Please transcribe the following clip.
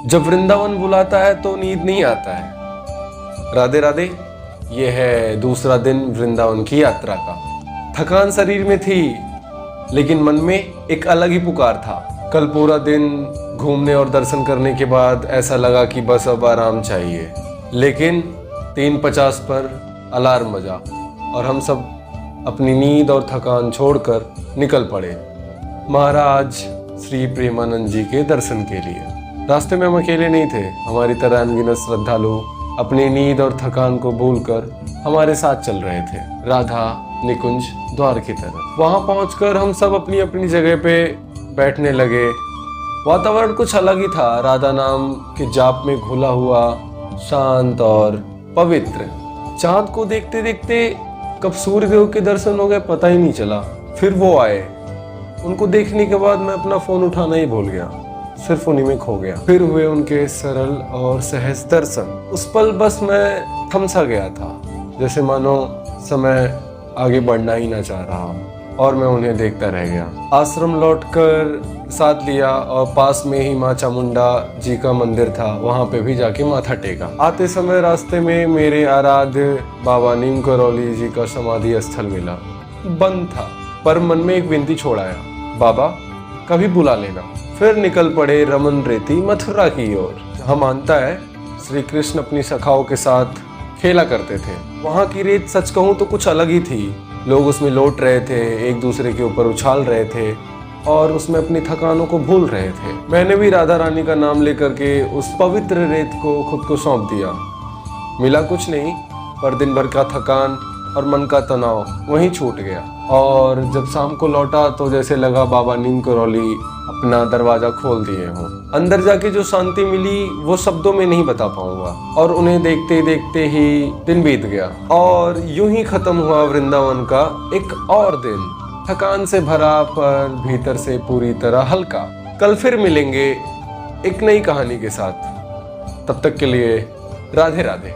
जब वृंदावन बुलाता है तो नींद नहीं आता है। राधे राधे। ये है दूसरा दिन वृंदावन की यात्रा का। थकान शरीर में थी, लेकिन मन में एक अलग ही पुकार था। कल पूरा दिन घूमने और दर्शन करने के बाद ऐसा लगा कि बस अब आराम चाहिए। लेकिन 3:50 पर अलार्म बजा और हम सब अपनी नींद और थकान छोड़कर निकल पड़े महाराज श्री प्रेमानंद जी के दर्शन के लिए। रास्ते में हम अकेले नहीं थे। हमारी तरह अनगिनत श्रद्धालु अपनी नींद और थकान को भूलकर हमारे साथ चल रहे थे, राधा निकुंज द्वार की तरफ। वहां पहुंचकर हम सब अपनी अपनी जगह पे बैठने लगे। वातावरण कुछ अलग ही था। राधा नाम के जाप में घुला हुआ, शांत और पवित्र। चांद को देखते देखते कब सूर्यदेव के दर्शन हो गए पता ही नहीं चला। फिर वो आए। उनको देखने के बाद मैं अपना फोन उठाना ही भूल गया, सिर्फ उन्हीं में खो गया। फिर हुए उनके सरल और सहज दर्शन। उस पल बस मैं थम सा गया था, जैसे मानो समय आगे बढ़ना ही ना चाह रहा और मैं उन्हें देखता रह गया। आश्रम लौटकर साथ लिया और पास में ही माँ चामुंडा जी का मंदिर था, वहां पे भी जाके माथा टेका। आते समय रास्ते में मेरे आराध्य बाबा नीम करौली जी का समाधि स्थल मिला। बंद था, पर मन में एक विनती छोड़ आया, बाबा कभी बुला लेना। फिर निकल पड़े रमन रेती मथुरा की ओर। जहाँ मानता है श्री कृष्ण अपनी सखाओं के साथ खेला करते थे। वहाँ की रेत सच कहूँ तो कुछ अलग ही थी। लोग उसमें लौट रहे थे, एक दूसरे के ऊपर उछाल रहे थे और उसमें अपनी थकानों को भूल रहे थे। मैंने भी राधा रानी का नाम लेकर के उस पवित्र रेत को खुद को सौंप दिया। मिला कुछ नहीं, पर दिन भर का थकान और मन का तनाव वहीं छूट गया। और जब शाम को लौटा तो जैसे लगा बाबा नीम करौली अपना दरवाजा खोल दिए हों। अंदर जाके जो शांति मिली वो शब्दों में नहीं बता पाऊंगा। और उन्हें देखते देखते ही दिन बीत गया और यूं ही खत्म हुआ वृंदावन का एक और दिन, थकान से भरा पर भीतर से पूरी तरह हल्का। कल फिर मिलेंगे एक नई कहानी के साथ। तब तक के लिए राधे राधे।